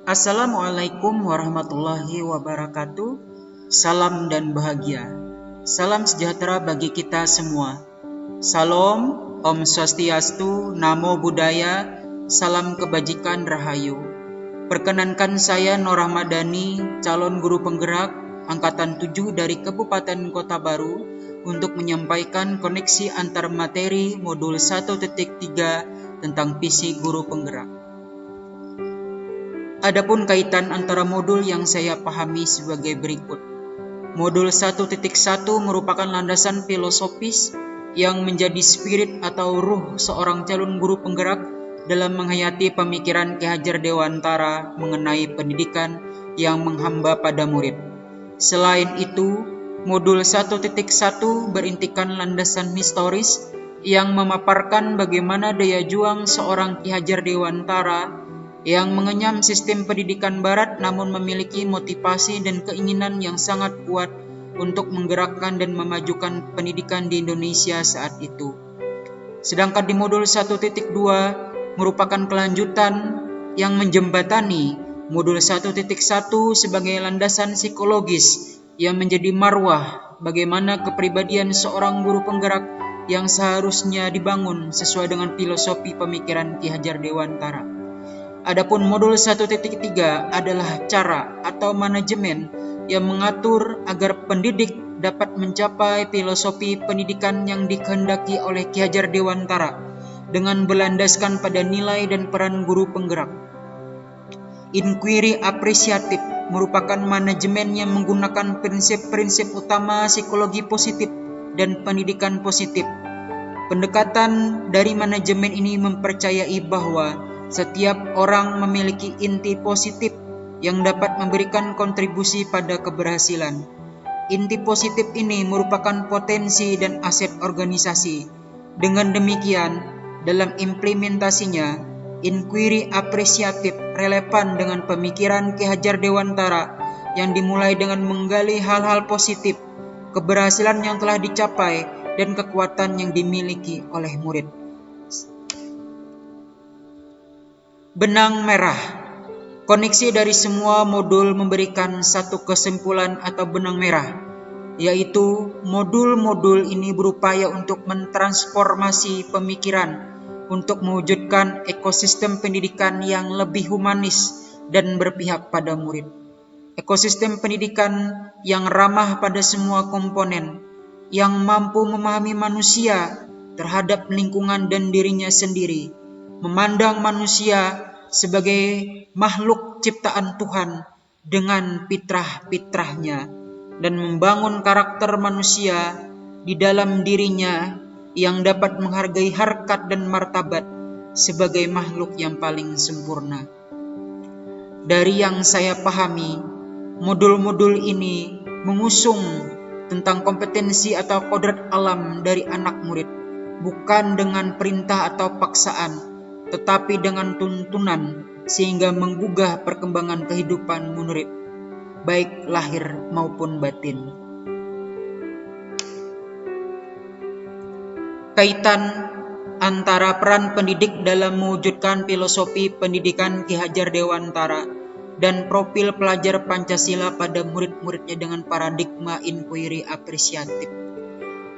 Assalamualaikum warahmatullahi wabarakatuh. Salam dan bahagia. Salam sejahtera bagi kita semua. Salam, Om Swastiastu, Namo Buddhaya, salam kebajikan rahayu. Perkenankan saya Nur Rahmadani, calon guru penggerak Angkatan 7 dari Kabupaten Kota Baru untuk menyampaikan koneksi antar materi modul 1.3 tentang visi guru penggerak. Adapun kaitan antara modul yang saya pahami sebagai berikut. Modul 1.1 merupakan landasan filosofis yang menjadi spirit atau ruh seorang calon guru penggerak dalam menghayati pemikiran Ki Hajar Dewantara mengenai pendidikan yang menghamba pada murid. Selain itu, modul 1.1 berintikan landasan historis yang memaparkan bagaimana daya juang seorang Ki Hajar Dewantara yang mengenyam sistem pendidikan barat namun memiliki motivasi dan keinginan yang sangat kuat untuk menggerakkan dan memajukan pendidikan di Indonesia saat itu. Sedangkan di modul 1.2 merupakan kelanjutan yang menjembatani modul 1.1 sebagai landasan psikologis yang menjadi marwah bagaimana kepribadian seorang guru penggerak yang seharusnya dibangun sesuai dengan filosofi pemikiran Ki Hajar Dewantara. Adapun modul 1.3 adalah cara atau manajemen yang mengatur agar pendidik dapat mencapai filosofi pendidikan yang dikehendaki oleh Ki Hajar Dewantara dengan berlandaskan pada nilai dan peran guru penggerak. Inquiry apresiatif merupakan manajemen yang menggunakan prinsip-prinsip utama psikologi positif dan pendidikan positif. Pendekatan dari manajemen ini mempercayai bahwa setiap orang memiliki inti positif yang dapat memberikan kontribusi pada keberhasilan. Inti positif ini merupakan potensi dan aset organisasi. Dengan demikian, dalam implementasinya, inquiry apresiatif relevan dengan pemikiran Ki Hajar Dewantara yang dimulai dengan menggali hal-hal positif, keberhasilan yang telah dicapai, dan kekuatan yang dimiliki oleh murid. Benang merah. Koneksi dari semua modul memberikan satu kesimpulan atau benang merah, yaitu modul-modul ini berupaya untuk mentransformasi pemikiran untuk mewujudkan ekosistem pendidikan yang lebih humanis dan berpihak pada murid. Ekosistem pendidikan yang ramah pada semua komponen, yang mampu memahami manusia terhadap lingkungan dan dirinya sendiri, memandang manusia sebagai makhluk ciptaan Tuhan dengan fitrah-fitrahnya dan membangun karakter manusia di dalam dirinya yang dapat menghargai harkat dan martabat sebagai makhluk yang paling sempurna. Dari yang saya pahami, modul-modul ini mengusung tentang kompetensi atau kodrat alam dari anak murid, bukan dengan perintah atau paksaan, tetapi dengan tuntunan sehingga menggugah perkembangan kehidupan murid, baik lahir maupun batin. Kaitan antara peran pendidik dalam mewujudkan filosofi pendidikan Ki Hajar Dewantara dan profil pelajar Pancasila pada murid-muridnya dengan paradigma inquiry apresiatif.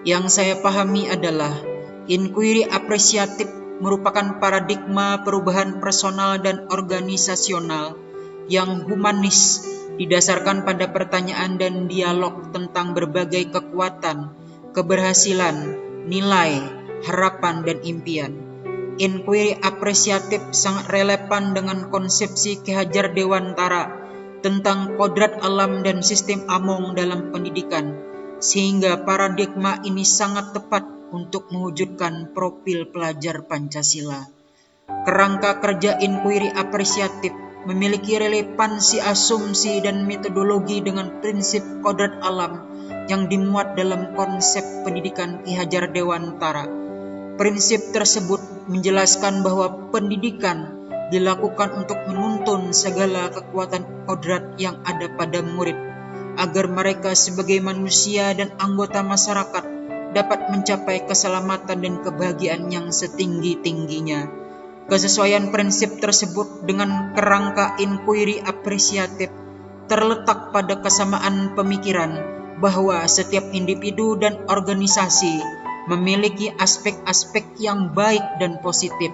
Yang saya pahami adalah inquiry apresiatif merupakan paradigma perubahan personal dan organisasional yang humanis didasarkan pada pertanyaan dan dialog tentang berbagai kekuatan, keberhasilan, nilai, harapan, dan impian. Inquiry apresiatif sangat relevan dengan konsepsi Ki Hajar Dewantara tentang kodrat alam dan sistem among dalam pendidikan, sehingga paradigma ini sangat tepat untuk mewujudkan profil pelajar Pancasila. Kerangka kerja inquiry apresiatif memiliki relevansi asumsi dan metodologi dengan prinsip kodrat alam yang dimuat dalam konsep pendidikan Ki Hajar Dewantara. Prinsip tersebut menjelaskan bahwa pendidikan dilakukan untuk menuntun segala kekuatan kodrat yang ada pada murid, agar mereka sebagai manusia dan anggota masyarakat dapat mencapai keselamatan dan kebahagiaan yang setinggi-tingginya. Kesesuaian prinsip tersebut dengan kerangka inquiry apresiatif terletak pada kesamaan pemikiran bahwa setiap individu dan organisasi memiliki aspek-aspek yang baik dan positif,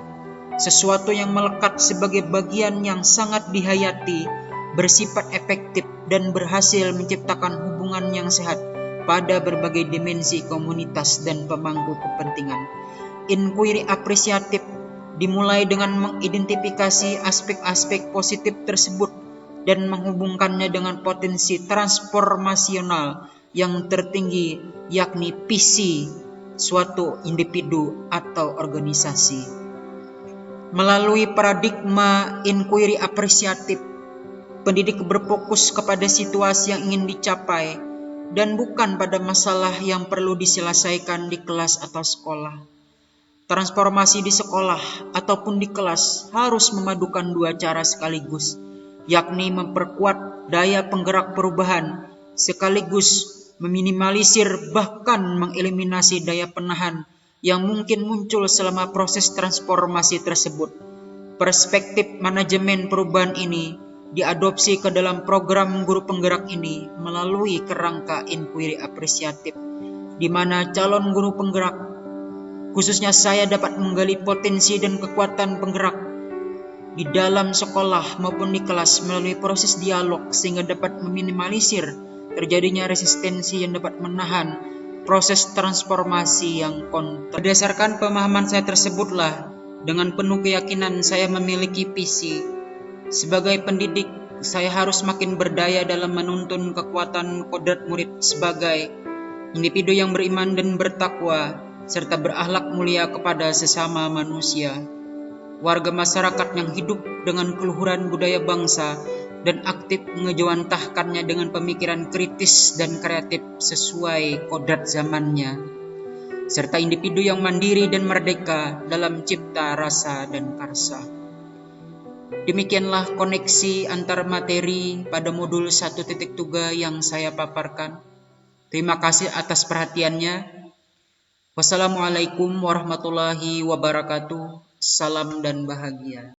sesuatu yang melekat sebagai bagian yang sangat dihayati, bersifat efektif, dan berhasil menciptakan hubungan yang sehat pada berbagai dimensi komunitas dan pemangku kepentingan. Inquiry apresiatif dimulai dengan mengidentifikasi aspek-aspek positif tersebut dan menghubungkannya dengan potensi transformasional yang tertinggi, yakni visi suatu individu atau organisasi. Melalui paradigma inquiry apresiatif, pendidik berfokus kepada situasi yang ingin dicapai dan bukan pada masalah yang perlu diselesaikan di kelas atau sekolah. Transformasi di sekolah ataupun di kelas harus memadukan dua cara sekaligus, yakni memperkuat daya penggerak perubahan sekaligus meminimalisir bahkan mengeliminasi daya penahan yang mungkin muncul selama proses transformasi tersebut. Perspektif manajemen perubahan ini diadopsi ke dalam program guru penggerak ini melalui kerangka inquiry apresiatif, di mana calon guru penggerak, khususnya saya, dapat menggali potensi dan kekuatan penggerak di dalam sekolah maupun di kelas melalui proses dialog sehingga dapat meminimalisir terjadinya resistensi yang dapat menahan proses transformasi yang kontra. Berdasarkan pemahaman saya tersebutlah, dengan penuh keyakinan saya memiliki visi. Sebagai pendidik, saya harus makin berdaya dalam menuntun kekuatan kodrat murid sebagai individu yang beriman dan bertakwa, serta berakhlak mulia kepada sesama manusia. Warga masyarakat yang hidup dengan keluhuran budaya bangsa dan aktif mengejawantahkannya dengan pemikiran kritis dan kreatif sesuai kodrat zamannya, serta individu yang mandiri dan merdeka dalam cipta, rasa, dan karsa. Demikianlah koneksi antar materi pada modul 1.3 yang saya paparkan. Terima kasih atas perhatiannya. Wassalamualaikum warahmatullahi wabarakatuh. Salam dan bahagia.